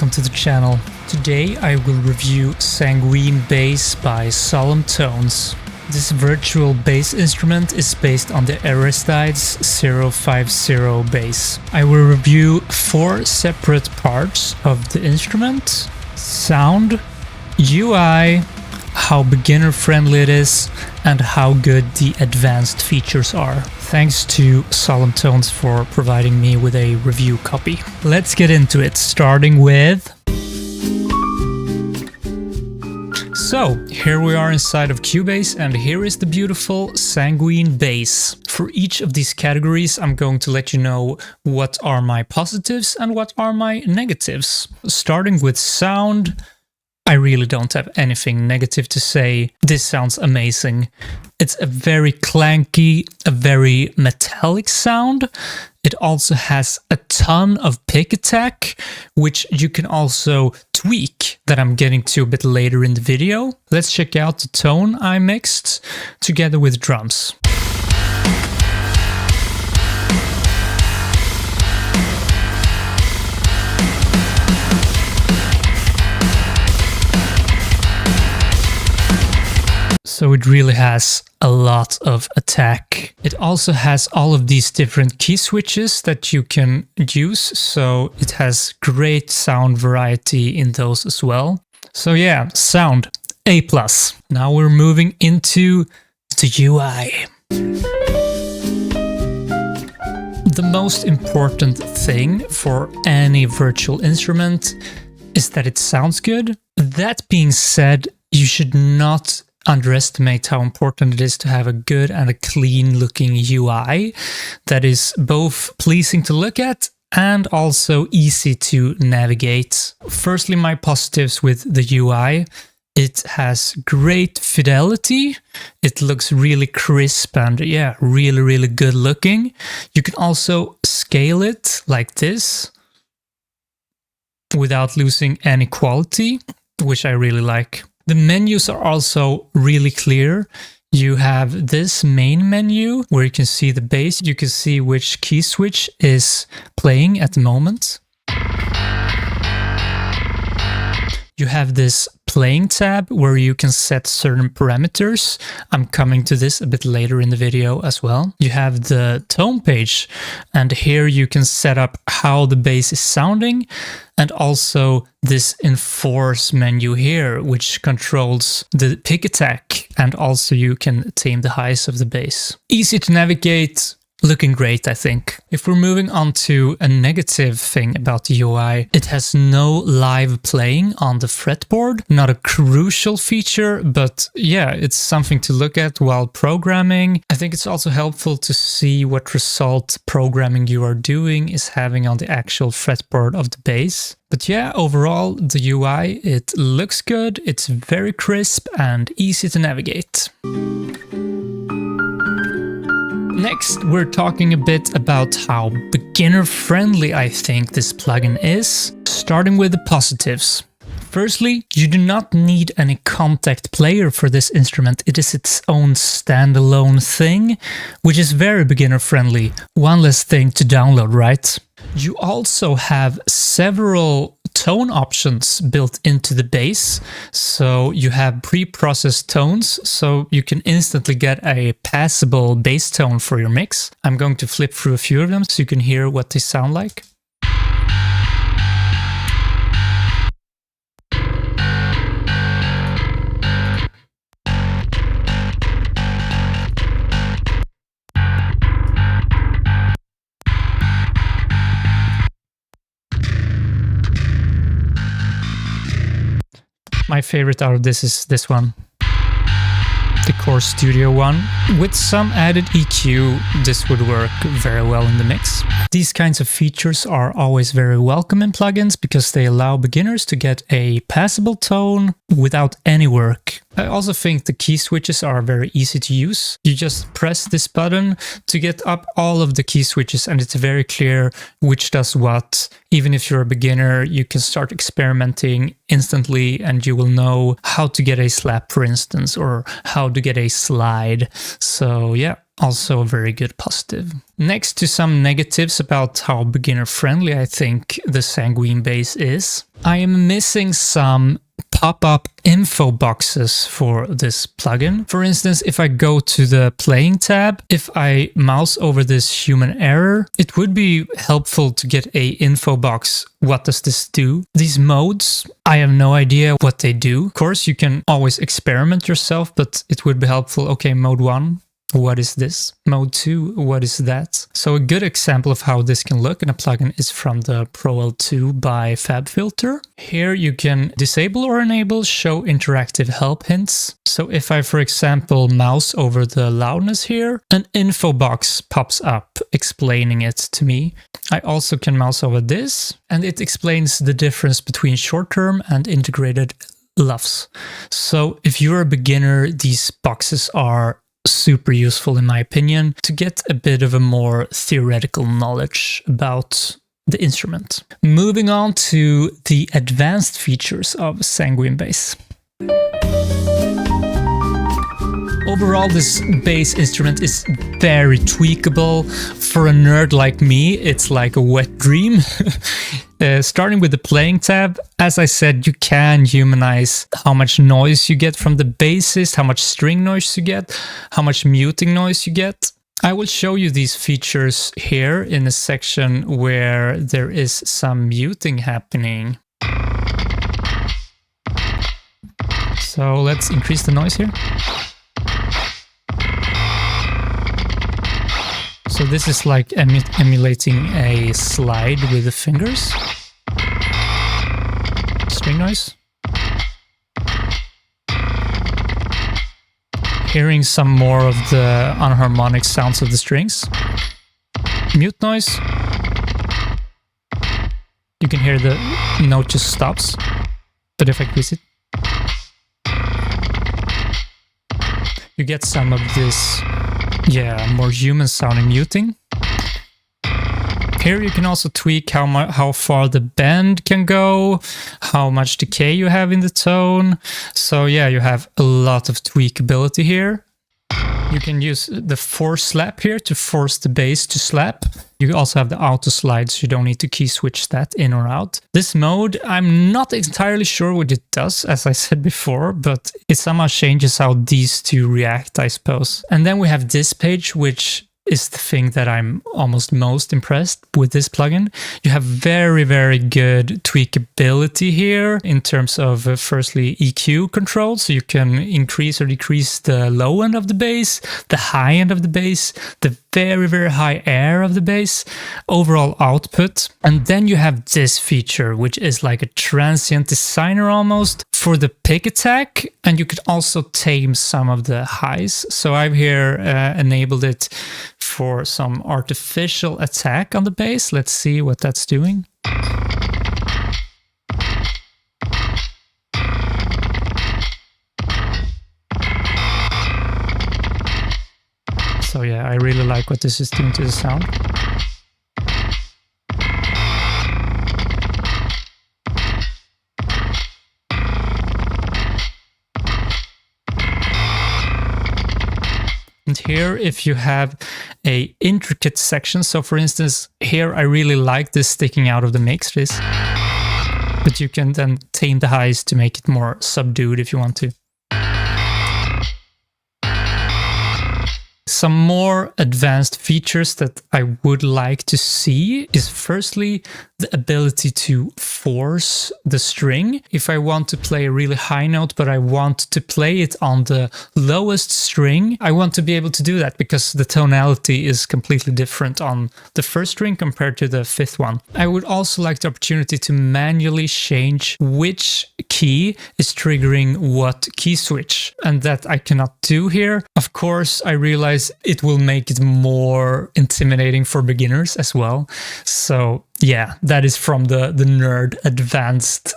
welcome to the channel. Today I will review Sanguine Bass by Solemn Tones. This virtual bass instrument is based on the Aristides 050 bass. I will review 4 separate parts of the instrument: sound, UI, how beginner friendly it is, and how good the advanced features are. Thanks to Solemn Tones for providing me with a review copy. Let's get into it, starting with... So, here we are inside of Cubase, and here is the beautiful Sanguine Bass. For each of these categories, I'm going to let you know what are my positives and what are my negatives. Starting with sound, I really don't have anything negative to say. This sounds amazing. It's a very clanky, a very metallic sound. It also has a ton of pick attack, which you can also tweak, that I'm getting to a bit later in the video. Let's check out the tone I mixed together with drums. So it really has a lot of attack. It also has all of these different key switches that you can use, so it has great sound variety in those as well. So yeah, sound, A+. Now we're moving into the UI. The most important thing for any virtual instrument is that it sounds good. That being said, you should not underestimate how important it is to have a good and a clean looking UI that is both pleasing to look at and also easy to navigate. Firstly, my positives with the UI. It has great fidelity. It looks really crisp and yeah, really good looking. You can also scale it like this without losing any quality, which I really like. The menus are also really clear. You have this main menu where you can see the bass. You can see which key switch is playing at the moment. You have this playing tab where you can set certain parameters. I'm coming to this a bit later in the video as well. You have the tone page, and here you can set up how the bass is sounding, and also this enforce menu here, which controls the pick attack, and also you can tame the highs of the bass. Easy to navigate. Looking great, I think. If we're moving on to a negative thing about the UI, it has no live playing on the fretboard. Not a crucial feature, but yeah, it's something to look at while programming. I think it's also helpful to see what result programming you are doing is having on the actual fretboard of the bass. But yeah, overall, the UI, it looks good, it's very crisp and easy to navigate. Next, we're talking a bit about how beginner-friendly I think this plugin is, starting with the positives. Firstly, you do not need any contact player for this instrument. It is its own standalone thing, which is very beginner-friendly. One less thing to download, right? You also have several tone options built into the bass. So you have pre-processed tones, so you can instantly get a passable bass tone for your mix. I'm going to flip through a few of them so you can hear what they sound like. My favorite out of this is this one, the Core Studio one. With some added EQ, this would work very well in the mix. These kinds of features are always very welcome in plugins because they allow beginners to get a passable tone without any work. I also think the key switches are very easy to use. You just press this button to get up all of the key switches, and it's very clear which does what. Even if you're a beginner, you can start experimenting instantly and you will know how to get a slap, for instance, or how to get a slide. So yeah, also a very good positive. Next to some negatives about how beginner friendly I think the Sanguine Bass is, I am missing some pop-up info boxes for this plugin. For instance, if I go to the playing tab, if I mouse over this human error, it would be helpful to get a info box. What does this do? These modes, I have no idea what they do. Of course, you can always experiment yourself, but it would be helpful. Okay, mode 1. What is this? Mode 2, what is that? So a good example of how this can look in a plugin is from the Pro L2 by FabFilter. Here you can disable or enable show interactive help hints. So if I, for example, mouse over the loudness here, an info box pops up explaining it to me. I also can mouse over this and it explains the difference between short-term and integrated LUFS. So if you're a beginner, these boxes are super useful in my opinion to get a bit of a more theoretical knowledge about the instrument. Moving on to the advanced features of Sanguine Bass. Overall, this bass instrument is very tweakable. For a nerd like me, it's like a wet dream. Starting with the playing tab, as I said, you can humanize how much noise you get from the bassist, how much string noise you get, how much muting noise you get. I will show you these features here in a section where there is some muting happening. So let's increase the noise here. So this is like emulating a slide with the fingers. String noise. Hearing some more of the unharmonic sounds of the strings. Mute noise. You can hear the note just stops, but if I increase it, you get some of this, more human sounding muting. Here you can also tweak how far the bend can go, how much decay you have in the tone. So yeah, you have a lot of tweakability here. You can use the force slap here to force the bass to slap. You also have the auto slide, so you don't need to key switch that in or out. This mode, I'm not entirely sure what it does, as I said before, but it somehow changes how these two react, I suppose. And then we have this page, which is the thing that I'm almost most impressed with this plugin. You have very, very good tweakability here in terms of firstly EQ control, so you can increase or decrease the low end of the bass, the high end of the bass, the very, very high air of the bass, overall output. And then you have this feature, which is like a transient designer almost for the pick attack, and you could also tame some of the highs. So I've here enabled it for some artificial attack on the bass. Let's see what that's doing. So yeah, I really like what this is doing to the sound. And here, if you have a intricate section, so for instance, here I really like this sticking out of the mix, but you can then tame the highs to make it more subdued if you want to. Some more advanced features that I would like to see is firstly the ability to force the string. If I want to play a really high note, but I want to play it on the lowest string, I want to be able to do that because the tonality is completely different on the first string compared to the fifth one. I would also like the opportunity to manually change which key is triggering what key switch, and that I cannot do here. Of course, I realize it will make it more intimidating for beginners as well. So yeah, that is from the nerd advanced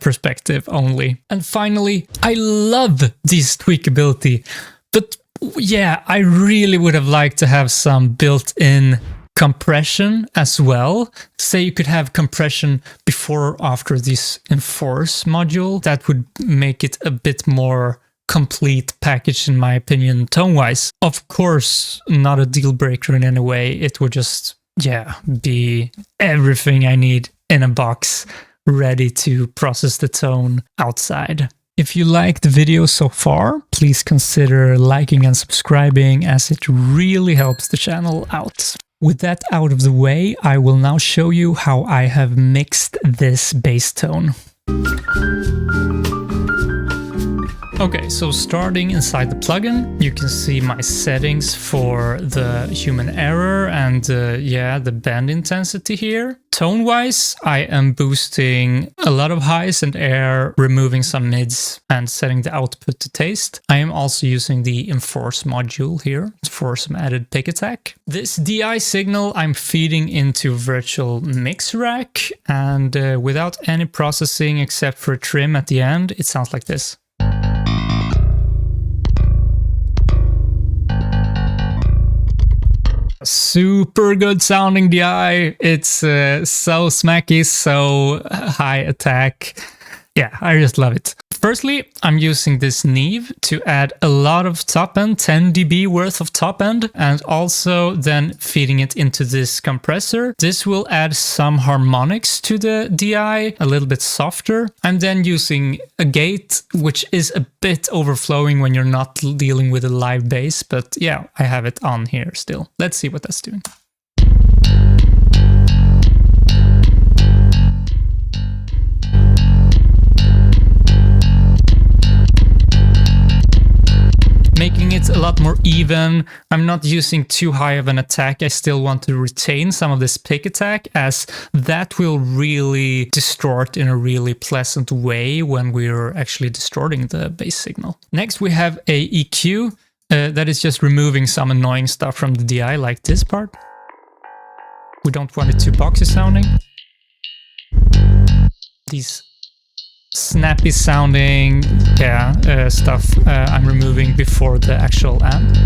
perspective only. And finally, I love this tweakability, but yeah, I really would have liked to have some built-in compression as well. Say you could have compression before or after this enforce module. That would make it a bit more complete package in my opinion, tone-wise. Of course, not a deal breaker in any way. It would just, yeah, be everything I need in a box, ready to process the tone outside. If you liked the video so far, please consider liking and subscribing, as it really helps the channel out. With that out of the way, I will now show you how I have mixed this bass tone. Okay, so starting inside the plugin, you can see my settings for the human error and yeah, the bend intensity here. Tone-wise, I am boosting a lot of highs and air, removing some mids and setting the output to taste. I am also using the enforce module here for some added pick attack. This DI signal I'm feeding into virtual mix rack, and without any processing except for a trim at the end, it sounds like this. Super good sounding DI. It's so smacky, so high attack. Yeah, I just love it. Firstly, I'm using this Neve to add a lot of top end, 10 dB worth of top end, and also then feeding it into this compressor. This will add some harmonics to the DI, a little bit softer. I'm then using a gate, which is a bit overflowing when you're not dealing with a live bass, but yeah, I have it on here still. Let's see what that's doing. Making it a lot more even. I'm not using too high of an attack. I still want to retain some of this pick attack, as that will really distort in a really pleasant way when we're actually distorting the bass signal. Next, we have a EQ that is just removing some annoying stuff from the DI, like this part. We don't want it too boxy sounding. These snappy sounding stuff I'm removing before the actual amp.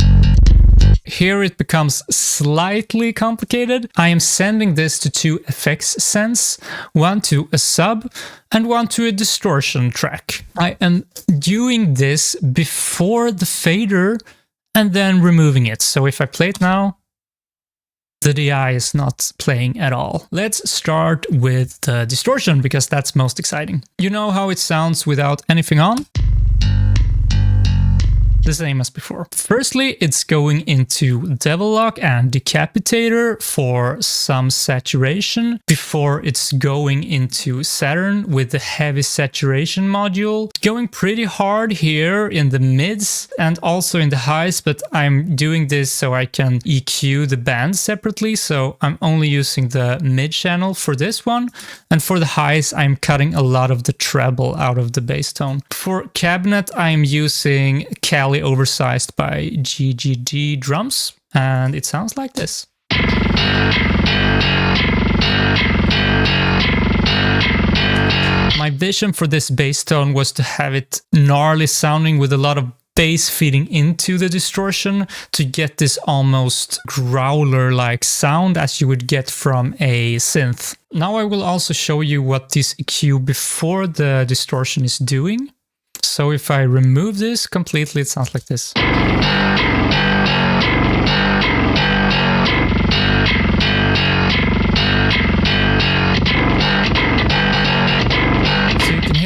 Here it becomes slightly complicated. I am sending this to two effects sends, one to a sub and one to a distortion track. I am doing this before the fader and then removing it. So if I play it now, the DI is not playing at all. Let's start with the distortion, because that's most exciting. You know how it sounds without anything on? The same as before. Firstly, it's going into Devil Lock and Decapitator for some saturation before it's going into Saturn with the heavy saturation module. Going pretty hard here in the mids and also in the highs, but I'm doing this so I can EQ the bands separately, so I'm only using the mid channel for this one, and for the highs I'm cutting a lot of the treble out of the bass tone. For cabinet I'm using Cali Oversized by GGD drums, and it sounds like this. My vision for this bass tone was to have it gnarly sounding with a lot of bass feeding into the distortion to get this almost growler-like sound as you would get from a synth. Now I will also show you what this EQ before the distortion is doing. So if I remove this completely, it sounds like this.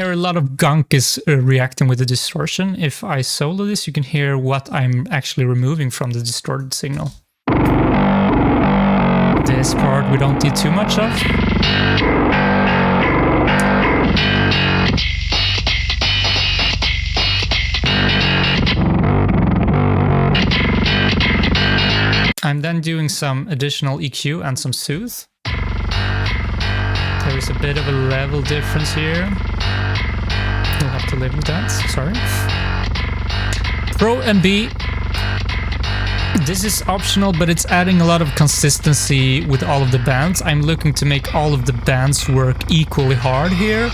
A lot of gunk is reacting with the distortion. If I solo this, you can hear what I'm actually removing from the distorted signal. This part we don't need too much of. I'm then doing some additional EQ and some soothe. There is a bit of a level difference here. You'll have to live with that, sorry. Pro and B. This is optional, but it's adding a lot of consistency with all of the bands. I'm looking to make all of the bands work equally hard here.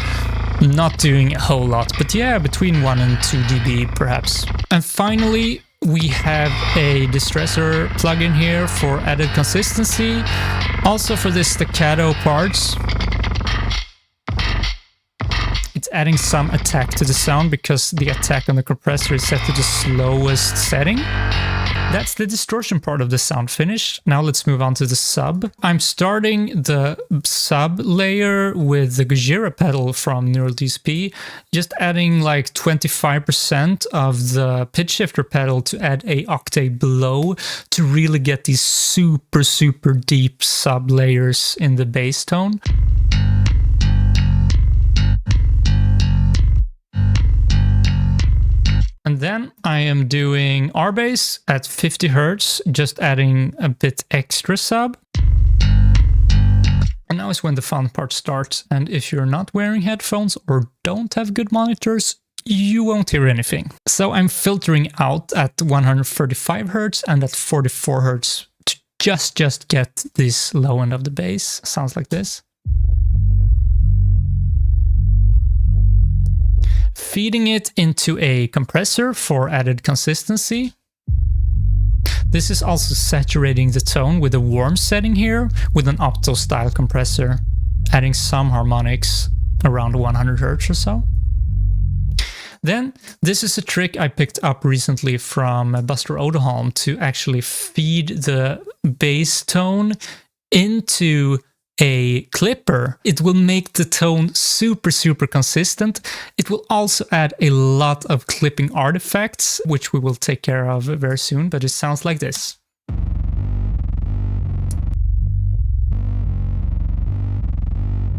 Not doing a whole lot, but yeah, between 1 and 2 dB perhaps. And finally, we have a distressor plugin here for added consistency. Also for the staccato parts. It's adding some attack to the sound because the attack on the compressor is set to the slowest setting. That's the distortion part of the sound finished. Now let's move on to the sub. I'm starting the sub layer with the Gojira pedal from Neural DSP, just adding like 25% of the pitch shifter pedal to add a octave below to really get these super, super deep sub layers in the bass tone. And then I am doing R-bass at 50 Hz, just adding a bit extra sub. And now is when the fun part starts. And if you're not wearing headphones or don't have good monitors, you won't hear anything. So I'm filtering out at 135 Hz and at 44 Hz to just get this low end of the bass. Sounds like this. Feeding it into a compressor for added consistency. This is also saturating the tone with a warm setting here with an opto style compressor, adding some harmonics around 100 Hz or so. Then this is a trick I picked up recently from Buster Odeholm to actually feed the bass tone into a clipper. It will make the tone super, super consistent. It will also add a lot of clipping artifacts, which we will take care of very soon, but it sounds like this.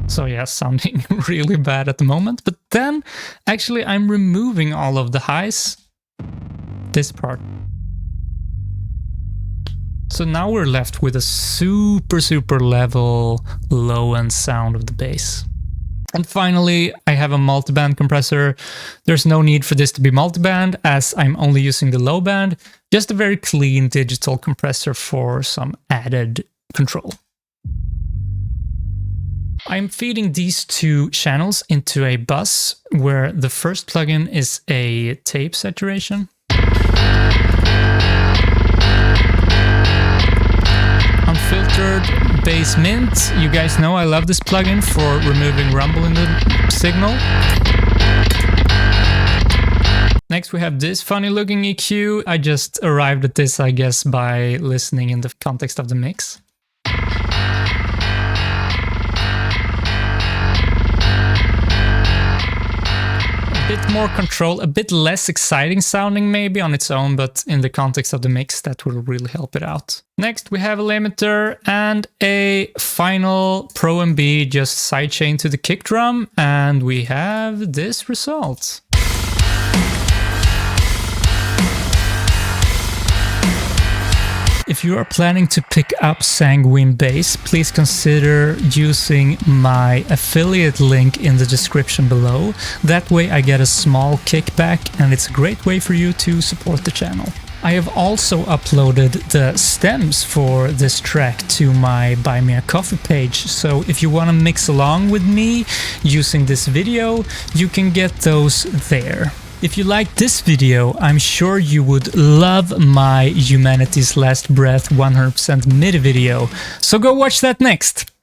So yeah, sounding really bad at the moment, but then actually I'm removing all of the highs. This part. So now we're left with a super, super level, low-end sound of the bass. And finally, I have a multiband compressor. There's no need for this to be multiband as I'm only using the low band, just a very clean digital compressor for some added control. I'm feeding these two channels into a bus where the first plugin is a tape saturation. Unfiltered bass mint. You guys know I love this plugin for removing rumble in the signal. Next we have this funny looking EQ. I just arrived at this, I guess, by listening in the context of the mix. A bit more control, a bit less exciting sounding maybe on its own, but in the context of the mix that will really help it out. Next we have a limiter and a final Pro MB just sidechain to the kick drum, and we have this result. If you are planning to pick up Sanguine Bass, please consider using my affiliate link in the description below. That way I get a small kickback and it's a great way for you to support the channel. I have also uploaded the stems for this track to my Buy Me a Coffee page, so if you want to mix along with me using this video, you can get those there. If you liked this video, I'm sure you would love my Humanity's Last Breath 100% MIDI video, so go watch that next!